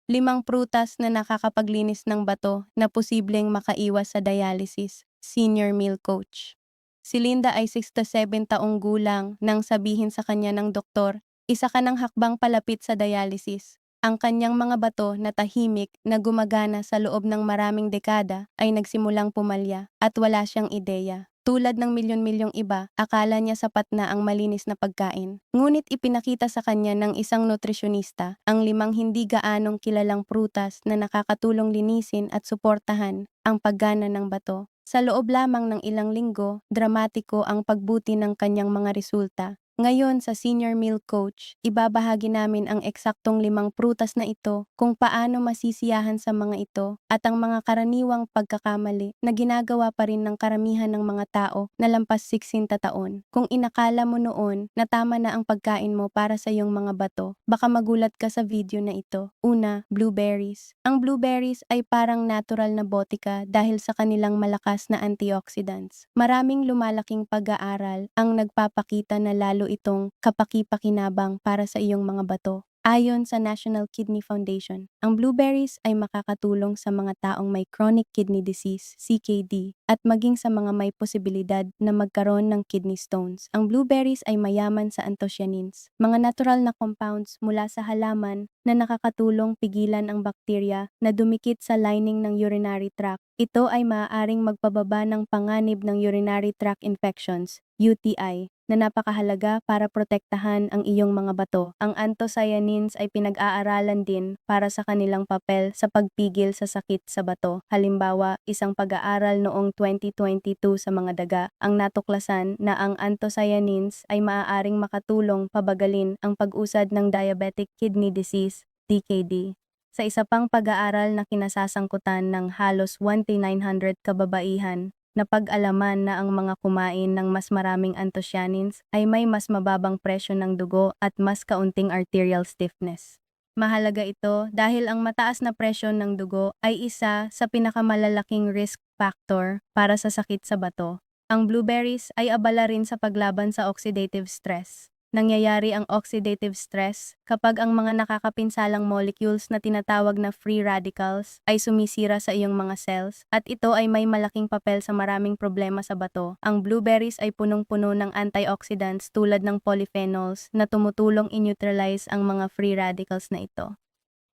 5 prutas na nakakapaglinis ng bato na posibleng makaiwas sa dialysis. Senior meal coach. Si Linda ay 67 taong gulang nang sabihin sa kanya ng doktor, isa ka ng hakbang palapit sa dialysis. Ang kanyang mga bato na tahimik na gumagana sa loob ng maraming dekada ay nagsimulang pumalya at wala siyang ideya. Tulad ng milyon-milyong iba, akala niya sapat na ang malinis na pagkain. Ngunit ipinakita sa kanya ng isang nutrisyonista ang 5 hindi gaanong kilalang prutas na nakakatulong linisin at suportahan ang paggana ng bato. Sa loob lamang ng ilang linggo, dramatiko ang pagbuti ng kanyang mga resulta. Ngayon sa Senior Meal Coach, ibabahagi namin ang eksaktong 5 prutas na ito, kung paano masisiyahan sa mga ito, at ang mga karaniwang pagkakamali na ginagawa pa rin ng karamihan ng mga tao na lampas 60 taon. Kung inakala mo noon na tama na ang pagkain mo para sa iyong mga bato, baka magulat ka sa video na ito. Una, blueberries. Ang blueberries ay parang natural na botika dahil sa kanilang malakas na antioxidants. Maraming lumalaking pag-aaral ang nagpapakita na lalo itong kapaki-pakinabang para sa iyong mga bato. Ayon sa National Kidney Foundation, ang blueberries ay makakatulong sa mga taong may chronic kidney disease, CKD, at maging sa mga may posibilidad na magkaroon ng kidney stones. Ang blueberries ay mayaman sa anthocyanins, mga natural na compounds mula sa halaman na nakakatulong pigilan ang bakterya na dumikit sa lining ng urinary tract. Ito ay maaaring magpababa ng panganib ng urinary tract infections, UTI, na napakahalaga para protektahan ang iyong mga bato. Ang anthocyanins ay pinag-aaralan din para sa kanilang papel sa pagpigil sa sakit sa bato. Halimbawa, isang pag-aaral noong 2022 sa mga daga ang natuklasan na ang anthocyanins ay maaaring makatulong pabagalin ang pag-usad ng diabetic kidney disease, DKD. Sa isa pang pag-aaral na kinasasangkutan ng halos 1,900 kababaihan, napag-alaman na ang mga kumain ng mas maraming anthocyanins ay may mas mababang presyo ng dugo at mas kaunting arterial stiffness. Mahalaga ito dahil ang mataas na presyon ng dugo ay isa sa pinakamalalaking risk factor para sa sakit sa bato. Ang blueberries ay abala rin sa paglaban sa oxidative stress. Nangyayari ang oxidative stress kapag ang mga nakakapinsalang molecules na tinatawag na free radicals ay sumisira sa iyong mga cells, at ito ay may malaking papel sa maraming problema sa bato. Ang blueberries ay punong-puno ng antioxidants tulad ng polyphenols na tumutulong i-neutralize ang mga free radicals na ito.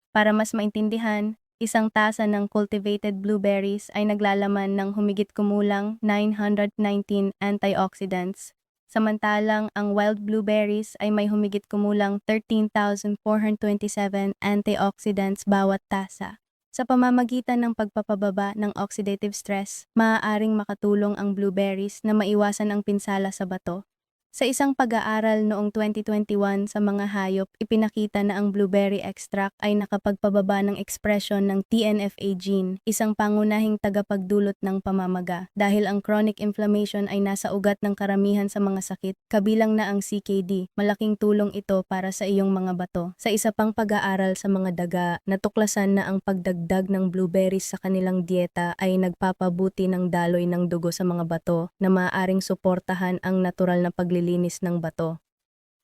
Para mas maintindihan, isang tasa ng cultivated blueberries ay naglalaman ng humigit kumulang 919 antioxidants, samantalang ang wild blueberries ay may humigit kumulang 13,427 antioxidants bawat tasa. Sa pamamagitan ng pagpapababa ng oxidative stress, maaaring makatulong ang blueberries na maiwasan ang pinsala sa bato. Sa isang pag-aaral noong 2021 sa mga hayop, ipinakita na ang blueberry extract ay nakapagpababa ng ekspresyon ng TNFA gene, isang pangunahing tagapagdulot ng pamamaga. Dahil ang chronic inflammation ay nasa ugat ng karamihan sa mga sakit, kabilang na ang CKD, malaking tulong ito para sa iyong mga bato. Sa isa pang pag-aaral sa mga daga, natuklasan na ang pagdagdag ng blueberries sa kanilang dieta ay nagpapabuti ng daloy ng dugo sa mga bato na maaaring suportahan ang natural na paglilinis ng bato.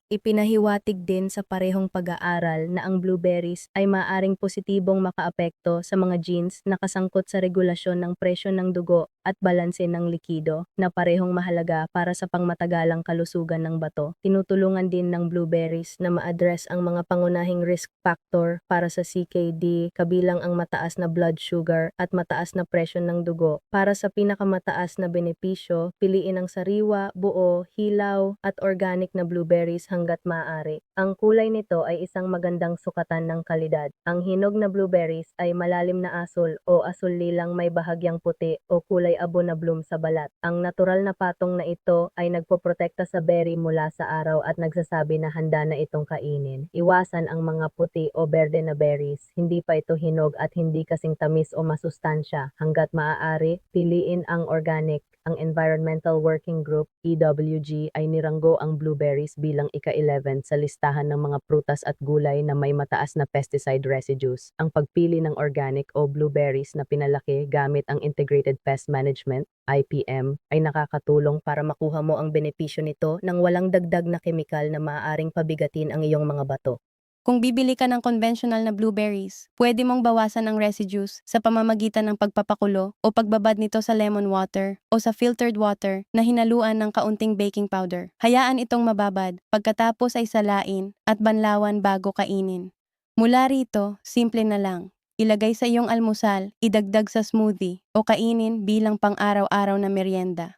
Ipinahiwatig din sa parehong pag-aaral na ang blueberries ay maaaring positibong makaapekto sa mga genes na kasangkot sa regulasyon ng presyon ng dugo at balanse ng likido, na parehong mahalaga para sa pangmatagalang kalusugan ng bato. Tinutulungan din ng blueberries na ma-address ang mga pangunahing risk factor para sa CKD, kabilang ang mataas na blood sugar at mataas na presyon ng dugo. Para sa pinakamataas na benepisyo, piliin ang sariwa, buo, hilaw at organic na blueberries hanggat maaari. Ang kulay nito ay isang magandang sukatan ng kalidad. Ang hinog na blueberries ay malalim na asul o asul lilang may bahagyang puti o kulay abo na bloom sa balat. Ang natural na patong na ito ay nagpoprotekta sa berry mula sa araw at nagsasabi na handa na itong kainin. Iwasan ang mga puti o berde na berries. Hindi pa ito hinog at hindi kasing tamis o masustansya. Hanggat maaari, piliin ang organic. Ang Environmental Working Group, EWG, ay niranggo ang blueberries bilang ika-11 sa listahan ng mga prutas at gulay na may mataas na pesticide residues. Ang pagpili ng organic o blueberries na pinalaki gamit ang Integrated Pest Management, IPM, ay nakakatulong para makuha mo ang benepisyo nito nang walang dagdag na kemikal na maaaring pabigatin ang iyong mga bato. Kung bibili ka ng conventional na blueberries, pwede mong bawasan ang residues sa pamamagitan ng pagpapakulo o pagbabad nito sa lemon water o sa filtered water na hinaluan ng kaunting baking powder. Hayaan itong mababad, pagkatapos ay salain at banlawan bago kainin. Mula rito, simple na lang. Ilagay sa iyong almusal, idagdag sa smoothie o kainin bilang pang-araw-araw na merienda.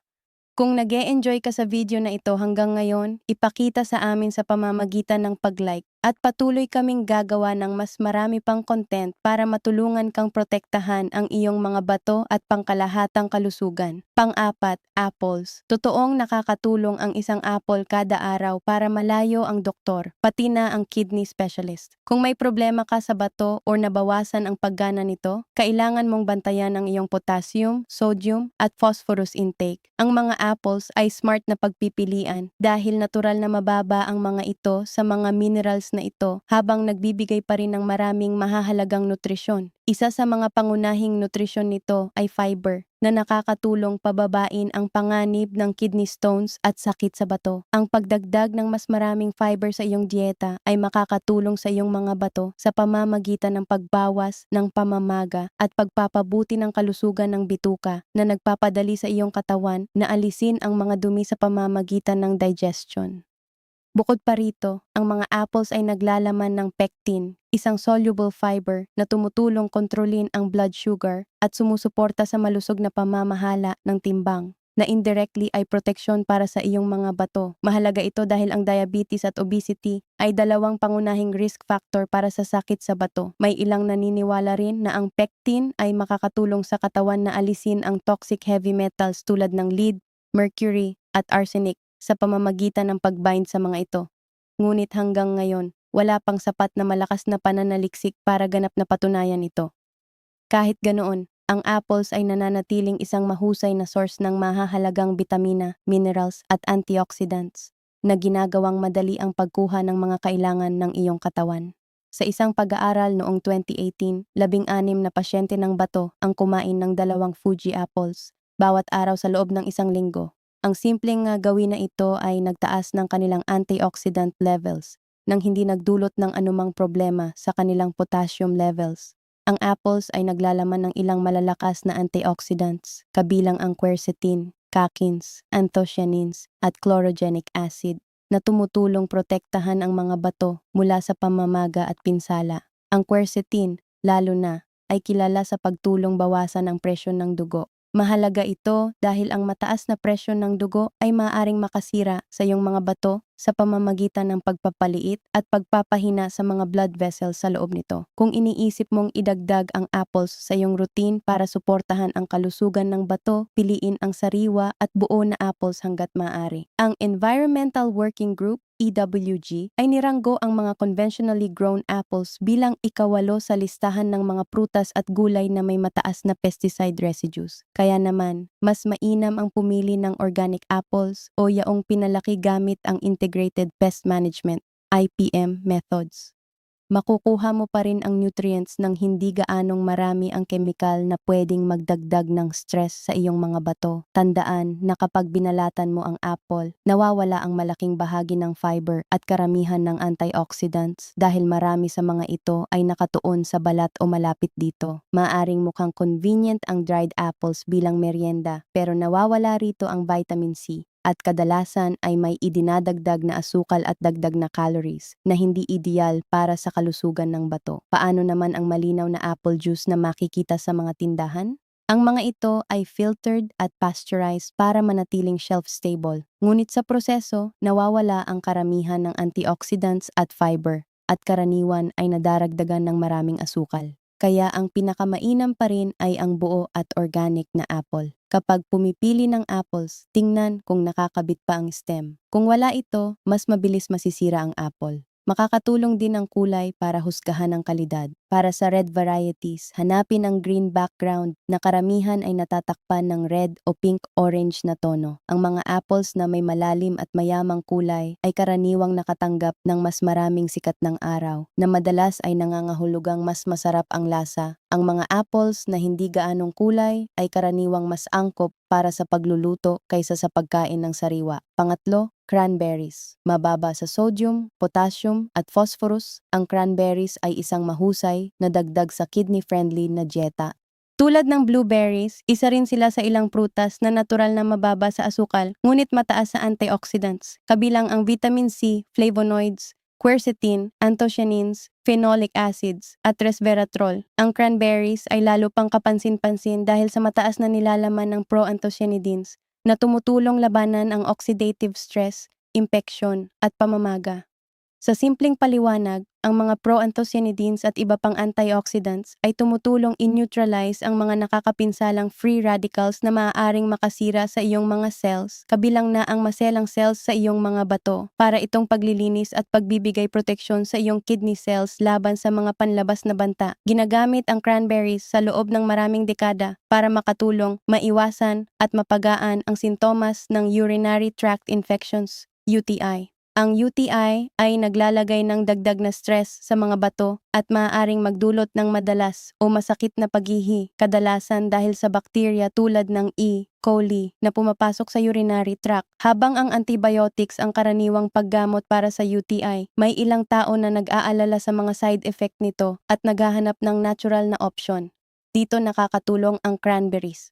Kung nag-e-enjoy ka sa video na ito hanggang ngayon, ipakita sa amin sa pamamagitan ng pag-like at patuloy kaming gagawa ng mas marami pang content para matulungan kang protektahan ang iyong mga bato at pangkalahatang kalusugan. Pang-apat, apples. Totoong nakakatulong ang isang apple kada araw para malayo ang doktor, pati na ang kidney specialist. Kung may problema ka sa bato o nabawasan ang paggana nito, kailangan mong bantayan ang iyong potassium, sodium at phosphorus intake. Ang mga apples ay smart na pagpipilian dahil natural na mababa ang mga ito sa mga minerals na ito habang nagbibigay pa rin ng maraming mahahalagang nutrisyon. Isa sa mga pangunahing nutrisyon nito ay fiber na nakakatulong pababain ang panganib ng kidney stones at sakit sa bato. Ang pagdagdag ng mas maraming fiber sa iyong dieta ay makakatulong sa iyong mga bato sa pamamagitan ng pagbawas ng pamamaga at pagpapabuti ng kalusugan ng bituka na nagpapadali sa iyong katawan na alisin ang mga dumi sa pamamagitan ng digestion. Bukod pa rito, ang mga apples ay naglalaman ng pectin, isang soluble fiber na tumutulong kontrolin ang blood sugar at sumusuporta sa malusog na pamamahala ng timbang, na indirectly ay proteksyon para sa iyong mga bato. Mahalaga ito dahil ang diabetes at obesity ay dalawang pangunahing risk factor para sa sakit sa bato. May ilang naniniwala rin na ang pectin ay makakatulong sa katawan na alisin ang toxic heavy metals tulad ng lead, mercury at arsenic sa pamamagitan ng pagbind sa mga ito. Ngunit hanggang ngayon, wala pang sapat na malakas na pananaliksik para ganap na patunayan ito. Kahit ganoon, ang apples ay nananatiling isang mahusay na source ng mahahalagang bitamina, minerals at antioxidants na ginagawang madali ang pagkuha ng mga kailangan ng iyong katawan. Sa isang pag-aaral noong 2018, 16 na pasyente ng bato ang kumain ng 2 Fuji apples bawat araw sa loob ng isang linggo. Ang simpleng gawin na ito ay nagtaas ng kanilang antioxidant levels nang hindi nagdulot ng anumang problema sa kanilang potassium levels. Ang apples ay naglalaman ng ilang malalakas na antioxidants, kabilang ang quercetin, catechins, anthocyanins at chlorogenic acid na tumutulong protektahan ang mga bato mula sa pamamaga at pinsala. Ang quercetin, lalo na, ay kilala sa pagtulong bawasan ang presyon ng dugo. Mahalaga ito dahil ang mataas na presyon ng dugo ay maaaring makasira sa iyong mga bato sa pamamagitan ng pagpapaliit at pagpapahina sa mga blood vessels sa loob nito. Kung iniisip mong idagdag ang apples sa iyong routine para suportahan ang kalusugan ng bato, piliin ang sariwa at buo na apples hanggat maaari. Ang Environmental Working Group EWG ay niranggo ang mga conventionally grown apples bilang ika-8 sa listahan ng mga prutas at gulay na may mataas na pesticide residues. Kaya naman, mas mainam ang pumili ng organic apples o yaong pinalaki gamit ang Integrated Pest Management (IPM) methods. Makukuha mo pa rin ang nutrients ng hindi gaanong marami ang kemikal na pwedeng magdagdag ng stress sa iyong mga bato. Tandaan na kapag binalatan mo ang apple, nawawala ang malaking bahagi ng fiber at karamihan ng antioxidants dahil marami sa mga ito ay nakatuon sa balat o malapit dito. Maaring mukhang convenient ang dried apples bilang merienda, pero nawawala rito ang vitamin C. At kadalasan ay may idinadagdag na asukal at dagdag na calories na hindi ideal para sa kalusugan ng bato. Paano naman ang malinaw na apple juice na makikita sa mga tindahan? Ang mga ito ay filtered at pasteurized para manatiling shelf-stable. Ngunit sa proseso, nawawala ang karamihan ng antioxidants at fiber at karaniwan ay nadaragdagan ng maraming asukal. Kaya ang pinakamainam pa rin ay ang buo at organic na apple. Kapag pumipili ng apples, tingnan kung nakakabit pa ang stem. Kung wala ito, mas mabilis masisira ang apple. Makakatulong din ang kulay para husgahan ang kalidad. Para sa red varieties, hanapin ang green background na karamihan ay natatakpan ng red o pink-orange na tono. Ang mga apples na may malalim at mayamang kulay ay karaniwang nakatanggap ng mas maraming sikat ng araw, na madalas ay nangangahulugang mas masarap ang lasa Ang mga apples na hindi gaanong kulay ay karaniwang mas angkop para sa pagluluto kaysa sa pagkain ng sariwa. Pangatlo, cranberries. Mababa sa sodium, potassium at phosphorus, ang cranberries ay isang mahusay na dagdag sa kidney-friendly na dieta. Tulad ng blueberries, isa rin sila sa ilang prutas na natural na mababa sa asukal ngunit mataas sa antioxidants, kabilang ang vitamin C, flavonoids, quercetin, anthocyanins, phenolic acids, at resveratrol. Ang cranberries ay lalo pang kapansin-pansin dahil sa mataas na nilalaman ng proanthocyanidins na tumutulong labanan ang oxidative stress, impeksyon, at pamamaga. Sa simpleng paliwanag, ang mga proanthocyanidins at iba pang antioxidants ay tumutulong in-neutralize ang mga nakakapinsalang free radicals na maaaring makasira sa iyong mga cells, kabilang na ang maselang cells sa iyong mga bato, para itong paglilinis at pagbibigay proteksyon sa iyong kidney cells laban sa mga panlabas na banta. Ginagamit ang cranberries sa loob ng maraming dekada para makatulong, maiwasan at mapagaan ang sintomas ng urinary tract infections, UTI. Ang UTI ay naglalagay ng dagdag na stress sa mga bato at maaaring magdulot ng madalas o masakit na paghihi, kadalasan dahil sa bakterya tulad ng E. coli na pumapasok sa urinary tract. Habang ang antibiotics ang karaniwang paggamot para sa UTI, may ilang tao na nag-aalala sa mga side effect nito at naghahanap ng natural na option. Dito nakakatulong ang cranberries.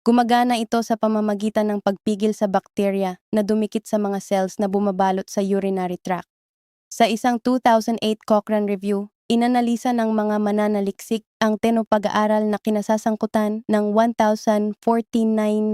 Gumagana ito sa pamamagitan ng pagpigil sa bakterya na dumikit sa mga cells na bumabalot sa urinary tract. Sa isang 2008 Cochrane review, inanalisa ng mga mananaliksik ang tenupag-aaral na kinasasangkutan ng 1,049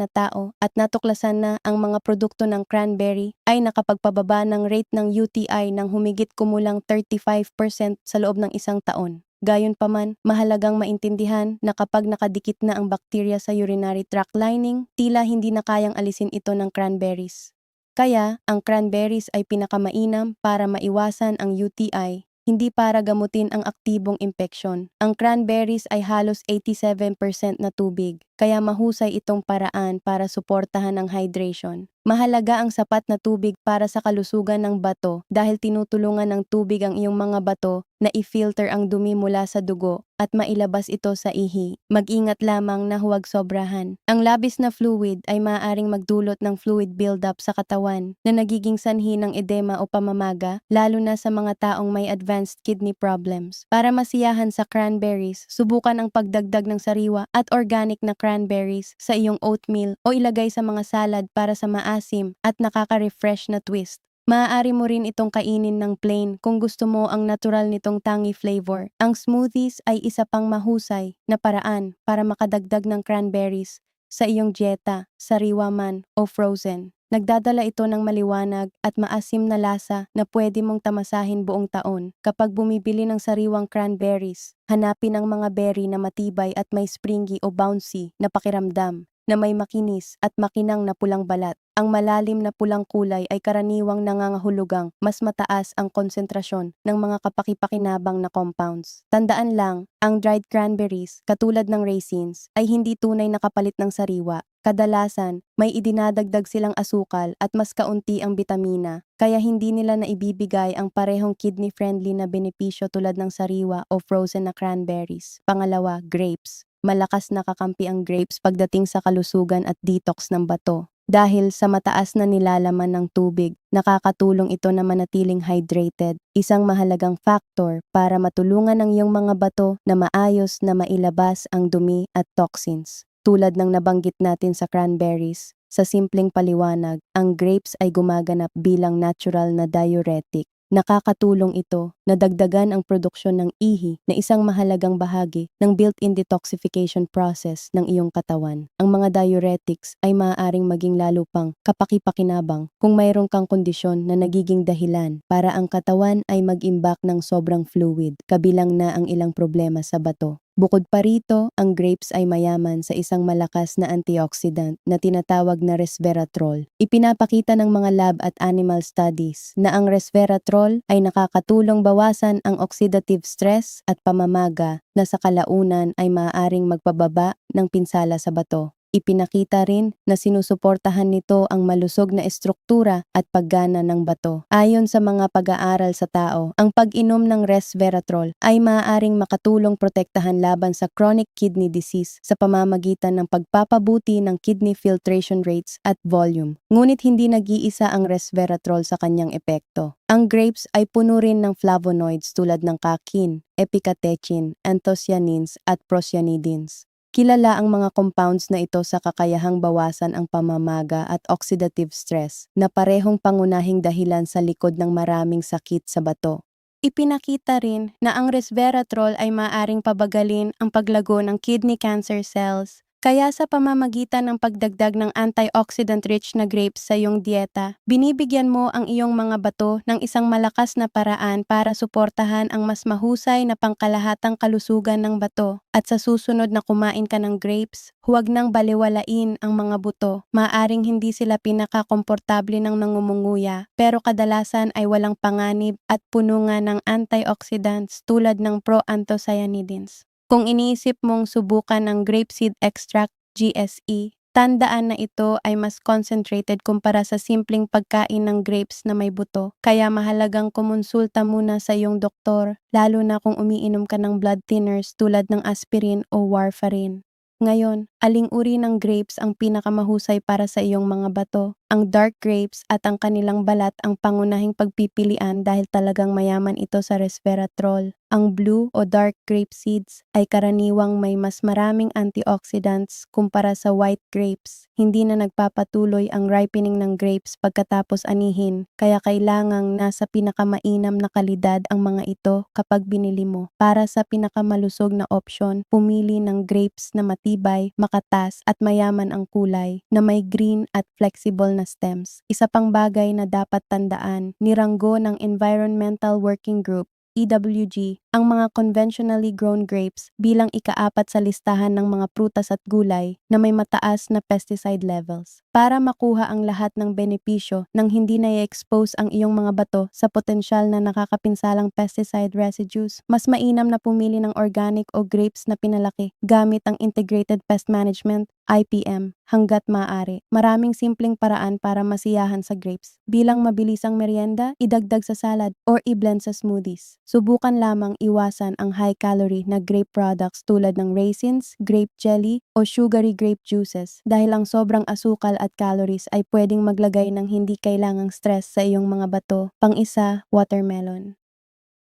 na tao at natuklasan na ang mga produkto ng cranberry ay nakapagpababa ng rate ng UTI ng humigit kumulang 35% sa loob ng isang taon. Gayunpaman, mahalagang maintindihan na kapag nakadikit na ang bakterya sa urinary tract lining, tila hindi na kayang alisin ito ng cranberries. Kaya, ang cranberries ay pinakamainam para maiwasan ang UTI, hindi para gamutin ang aktibong impeksyon. Ang cranberries ay halos 87% na tubig, kaya mahusay itong paraan para suportahan ang hydration. Mahalaga ang sapat na tubig para sa kalusugan ng bato dahil tinutulungan ng tubig ang iyong mga bato na i-filter ang dumi mula sa dugo at mailabas ito sa ihi. Mag-ingat lamang na huwag sobrahan. Ang labis na fluid ay maaaring magdulot ng fluid buildup sa katawan na nagiging sanhi ng edema o pamamaga, lalo na sa mga taong may advanced kidney problems. Para masiyahan sa cranberries, subukan ang pagdagdag ng sariwa at organic na cranberries sa iyong oatmeal o ilagay sa mga salad para sa maasim at nakaka-refresh na twist. Maaari mo rin itong kainin ng plain kung gusto mo ang natural nitong tangy flavor. Ang smoothies ay isa pang mahusay na paraan para makadagdag ng cranberries sa iyong dieta, sariwa man o frozen. Nagdadala ito ng maliwanag at maasim na lasa na pwede mong tamasahin buong taon. Kapag bumibili ng sariwang cranberries, hanapin ang mga berry na matibay at may springy o bouncy na pakiramdam, na may makinis at makinang na pulang balat. Ang malalim na pulang kulay ay karaniwang nangangahulugang mas mataas ang konsentrasyon ng mga kapaki-pakinabang na compounds. Tandaan lang, ang dried cranberries, katulad ng raisins, ay hindi tunay na kapalit ng sariwa. Kadalasan, may idinadagdag silang asukal at mas kaunti ang bitamina, kaya hindi nila naibibigay ang parehong kidney-friendly na benepisyo tulad ng sariwa o frozen na cranberries. Pangalawa, grapes. Malakas na kakampi ang grapes pagdating sa kalusugan at detox ng bato. Dahil sa mataas na nilalaman ng tubig, nakakatulong ito na manatiling hydrated, isang mahalagang factor para matulungan ang iyong mga bato na maayos na mailabas ang dumi at toxins. Tulad ng nabanggit natin sa cranberries, sa simpleng paliwanag, ang grapes ay gumaganap bilang natural na diuretic. Nakakatulong ito na dagdagan ang produksyon ng ihi na isang mahalagang bahagi ng built-in detoxification process ng iyong katawan. Ang mga diuretics ay maaaring maging lalo pang kapaki-pakinabang kung mayroon kang kondisyon na nagiging dahilan para ang katawan ay mag-imbak ng sobrang fluid, kabilang na ang ilang problema sa bato. Bukod pa rito, ang grapes ay mayaman sa isang malakas na antioxidant na tinatawag na resveratrol. Ipinapakita ng mga lab at animal studies na ang resveratrol ay nakakatulong bawasan ang oxidative stress at pamamaga na sa kalaunan ay maaaring magpababa ng pinsala sa bato. Ipinakita rin na sinusuportahan nito ang malusog na estruktura at paggana ng bato. Ayon sa mga pag-aaral sa tao, ang pag-inom ng resveratrol ay maaaring makatulong protektahan laban sa chronic kidney disease sa pamamagitan ng pagpapabuti ng kidney filtration rates at volume. Ngunit hindi nag-iisa ang resveratrol sa kanyang epekto. Ang grapes ay puno rin ng flavonoids tulad ng kakin, epicatechin, anthocyanins at procyanidins. Kilala ang mga compounds na ito sa kakayahang bawasan ang pamamaga at oxidative stress na parehong pangunahing dahilan sa likod ng maraming sakit sa bato. Ipinakita rin na ang resveratrol ay maaaring pabagalin ang paglago ng kidney cancer cells. Kaya sa pamamagitan ng pagdagdag ng antioxidant-rich na grapes sa iyong dieta, binibigyan mo ang iyong mga bato ng isang malakas na paraan para suportahan ang mas mahusay na pangkalahatang kalusugan ng bato. At sa susunod na kumain ka ng grapes, huwag nang baliwalain ang mga buto. Maaring hindi sila pinakakomportable ng nangumunguya, pero kadalasan ay walang panganib at puno nga ng antioxidants tulad ng proanthocyanidins. Kung iniisip mong subukan ang grapeseed extract GSE, tandaan na ito ay mas concentrated kumpara sa simpleng pagkain ng grapes na may buto. Kaya mahalagang kumonsulta muna sa iyong doktor, lalo na kung umiinom ka ng blood thinners tulad ng aspirin o warfarin. Ngayon, aling uri ng grapes ang pinakamahusay para sa iyong mga bato? Ang dark grapes at ang kanilang balat ang pangunahing pagpipilian dahil talagang mayaman ito sa resveratrol. Ang blue o dark grape seeds ay karaniwang may mas maraming antioxidants kumpara sa white grapes. Hindi na nagpapatuloy ang ripening ng grapes pagkatapos anihin, kaya kailangang nasa pinakamainam na kalidad ang mga ito kapag binili mo. Para sa pinakamalusog na opsyon, pumili ng grapes na matibay, makatas at mayaman ang kulay, na may green at flexible na stems. Isa pang bagay na dapat tandaan, niranggo ng Environmental Working Group EWG, ang mga conventionally grown grapes bilang ika-4 sa listahan ng mga prutas at gulay na may mataas na pesticide levels. Para makuha ang lahat ng benepisyo nang hindi na i-expose ang iyong mga bato sa potensyal na nakakapinsalang pesticide residues, mas mainam na pumili ng organic o grapes na pinalaki gamit ang Integrated Pest Management IPM hanggat maaari. Maraming simpleng paraan para masiyahan sa grapes. Bilang mabilisang merienda, idagdag sa salad or i-blend sa smoothies. Subukan lamang iwasan ang high-calorie na grape products tulad ng raisins, grape jelly, o sugary grape juices dahil ang sobrang asukal at calories ay pwedeng maglagay ng hindi kailangang stress sa iyong mga bato. Pang-isa, watermelon.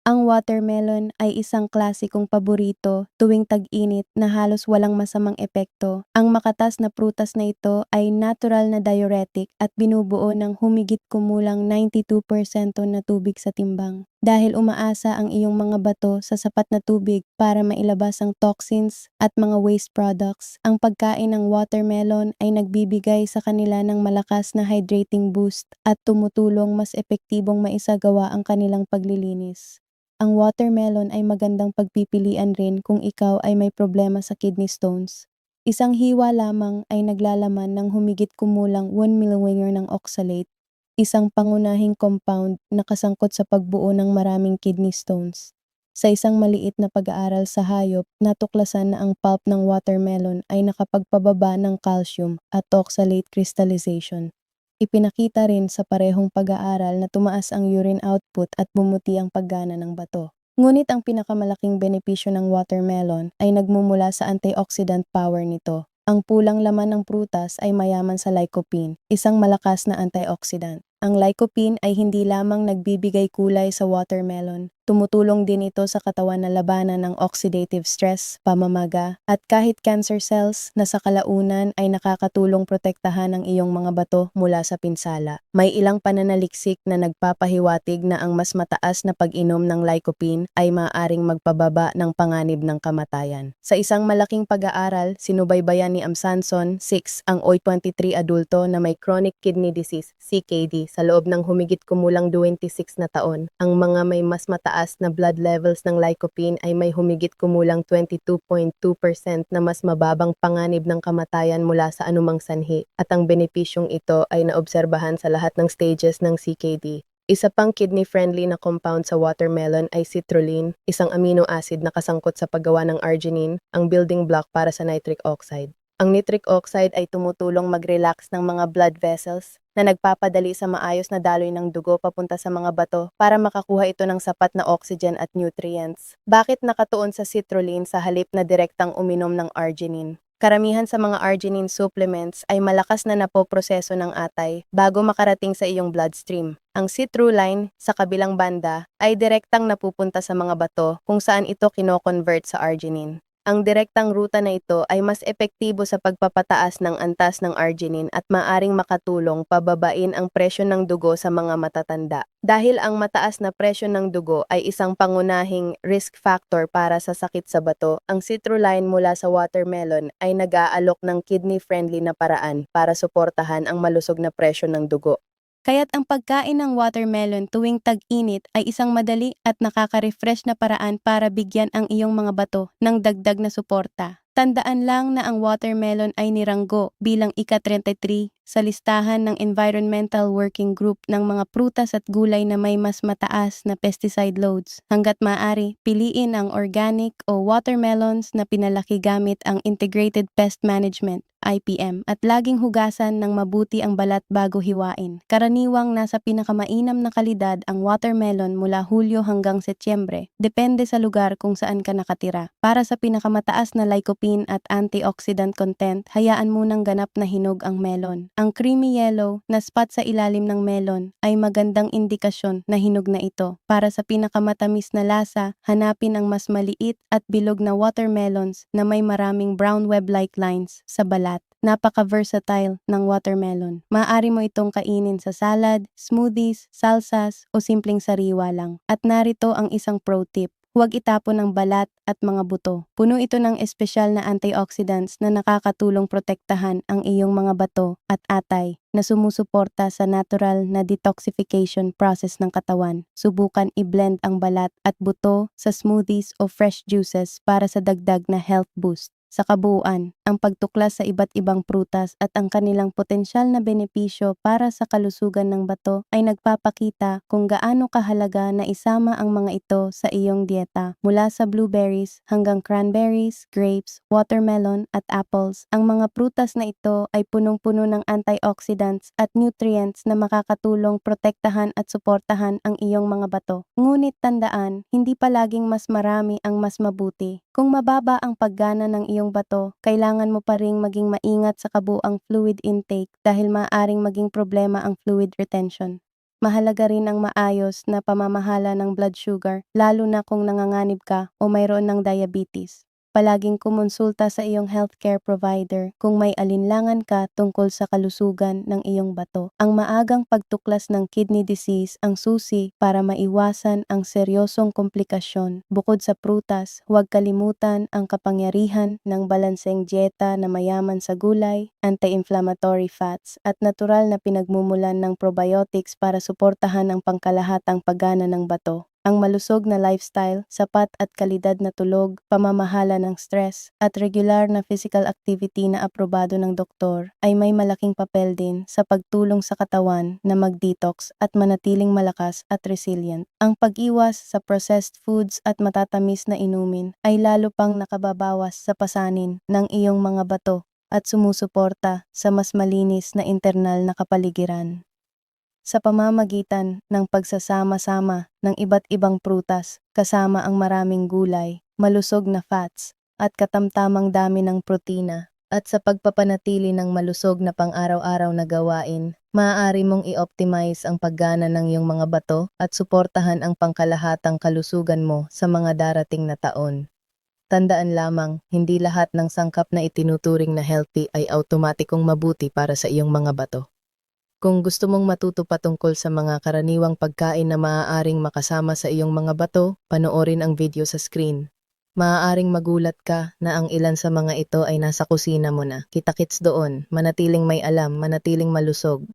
Ang watermelon ay isang klasikong paborito tuwing tag-init na halos walang masamang epekto. Ang makatas na prutas na ito ay natural na diuretic at binubuo ng humigit kumulang 92% na tubig sa timbang. Dahil umaasa ang iyong mga bato sa sapat na tubig para mailabas ang toxins at mga waste products, ang pagkain ng watermelon ay nagbibigay sa kanila ng malakas na hydrating boost at tumutulong mas epektibong maisagawa ang kanilang paglilinis. Ang watermelon ay magandang pagpipilian rin kung ikaw ay may problema sa kidney stones. Isang hiwa lamang ay naglalaman ng humigit kumulang 1 milliliter ng oxalate, isang pangunahing compound na kasangkot sa pagbuo ng maraming kidney stones. Sa isang maliit na pag-aaral sa hayop, natuklasan na ang pulp ng watermelon ay nakapagpababa ng calcium at oxalate crystallization. Ipinakita rin sa parehong pag-aaral na tumaas ang urine output at bumuti ang paggana ng bato. Ngunit ang pinakamalaking benepisyo ng watermelon ay nagmumula sa antioxidant power nito. Ang pulang laman ng prutas ay mayaman sa lycopene, isang malakas na antioxidant. Ang lycopene ay hindi lamang nagbibigay kulay sa watermelon, tumutulong din ito sa katawan na labanan ng oxidative stress, pamamaga, at kahit cancer cells na sa kalaunan ay nakakatulong protektahan ang iyong mga bato mula sa pinsala. May ilang pananaliksik na nagpapahiwatig na ang mas mataas na pag-inom ng lycopene ay maaaring magpababa ng panganib ng kamatayan. Sa isang malaking pag-aaral, sinubaybayan ni Amsanson 6 ang O23 adulto na may chronic kidney disease, CKD, sa loob ng humigit kumulang 26 na taon. Ang mga may mas mataas na blood levels ng lycopene ay may humigit kumulang 22.2% na mas mababang panganib ng kamatayan mula sa anumang sanhi, at ang benepisyong ito ay naobserbahan sa lahat ng stages ng CKD. Isa pang kidney-friendly na compound sa watermelon ay citrulline, isang amino acid na kasangkot sa paggawa ng arginine, ang building block para sa nitric oxide. Ang nitric oxide ay tumutulong mag-relax ng mga blood vessels na nagpapadali sa maayos na daloy ng dugo papunta sa mga bato para makakuha ito ng sapat na oxygen at nutrients. Bakit nakatuon sa citrulline sa halip na direktang uminom ng arginine? Karamihan sa mga arginine supplements ay malakas na napoproseso ng atay bago makarating sa iyong bloodstream. Ang citrulline, sa kabilang banda, ay direktang napupunta sa mga bato kung saan ito kino-convert sa arginine. Ang direktang ruta na ito ay mas epektibo sa pagpapataas ng antas ng arginine at maaring makatulong pababain ang presyo ng dugo sa mga matatanda. Dahil ang mataas na presyo ng dugo ay isang pangunahing risk factor para sa sakit sa bato, ang citrulline mula sa watermelon ay nag-aalok ng kidney-friendly na paraan para suportahan ang malusog na presyo ng dugo. Kaya't ang pagkain ng watermelon tuwing tag-init ay isang madali at nakaka-refresh na paraan para bigyan ang iyong mga bato ng dagdag na suporta. Tandaan lang na ang watermelon ay niranggo bilang ika-33 sa listahan ng Environmental Working Group ng mga prutas at gulay na may mas mataas na pesticide loads. Hanggat maaari, piliin ang organic o watermelons na pinalaki gamit ang Integrated Pest Management IPM at laging hugasan ng mabuti ang balat bago hiwain. Karaniwang nasa pinakamainam na kalidad ang watermelon mula Hulyo hanggang Setyembre, depende sa lugar kung saan ka nakatira. Para sa pinakamataas na lycopene at antioxidant content, hayaan munang ganap na hinog ang melon. Ang creamy yellow na spot sa ilalim ng melon ay magandang indikasyon na hinog na ito. Para sa pinakamatamis na lasa, hanapin ang mas maliit at bilog na watermelons na may maraming brown web-like lines sa balat. Napaka-versatile ng watermelon. Maaari mo itong kainin sa salad, smoothies, salsas o simpleng sariwa lang. At narito ang isang pro tip. Huwag itapon ang balat at mga buto. Puno ito ng espesyal na antioxidants na nakakatulong protektahan ang iyong mga bato at atay na sumusuporta sa natural na detoxification process ng katawan. Subukan i-blend ang balat at buto sa smoothies o fresh juices para sa dagdag na health boost. Sa kabuuan, ang pagtuklas sa iba't ibang prutas at ang kanilang potensyal na benepisyo para sa kalusugan ng bato ay nagpapakita kung gaano kahalaga na isama ang mga ito sa iyong dieta. Mula sa blueberries hanggang cranberries, grapes, watermelon at apples, ang mga prutas na ito ay punong-puno ng antioxidants at nutrients na makakatulong protektahan at suportahan ang iyong mga bato. Ngunit tandaan, hindi palaging mas marami ang mas mabuti. Kung mababa ang paggana ng iyong bato, kailangan mo pa ring maging maingat sa kabuuang fluid intake dahil maaaring maging problema ang fluid retention. Mahalaga rin ang maayos na pamamahala ng blood sugar, lalo na kung nanganganib ka o mayroon ng diabetes. Palaging kumonsulta sa iyong healthcare provider kung may alinlangan ka tungkol sa kalusugan ng iyong bato. Ang maagang pagtuklas ng kidney disease ang susi para maiwasan ang seryosong komplikasyon. Bukod sa prutas, huwag kalimutan ang kapangyarihan ng balanseng dieta na mayaman sa gulay, anti-inflammatory fats, at natural na pinagmumulan ng probiotics para suportahan ang pangkalahatang paggana ng bato. Ang malusog na lifestyle, sapat at kalidad na tulog, pamamahala ng stress, at regular na physical activity na aprobado ng doktor ay may malaking papel din sa pagtulong sa katawan na mag-detox at manatiling malakas at resilient. Ang pag-iwas sa processed foods at matatamis na inumin ay lalo pang nakababawas sa pasanin ng iyong mga bato at sumusuporta sa mas malinis na internal na kapaligiran. Sa pamamagitan ng pagsasama-sama ng iba't ibang prutas kasama ang maraming gulay, malusog na fats, at katamtamang dami ng protina, at sa pagpapanatili ng malusog na pang-araw-araw na gawain, maaari mong i-optimize ang paggana ng iyong mga bato at suportahan ang pangkalahatang kalusugan mo sa mga darating na taon. Tandaan lamang, hindi lahat ng sangkap na itinuturing na healthy ay automatikong mabuti para sa iyong mga bato. Kung gusto mong matuto patungkol sa mga karaniwang pagkain na maaaring makasama sa iyong mga bato, panoorin ang video sa screen. Maaaring magulat ka na ang ilan sa mga ito ay nasa kusina mo na. Kita-kits doon, manatiling may alam, manatiling malusog,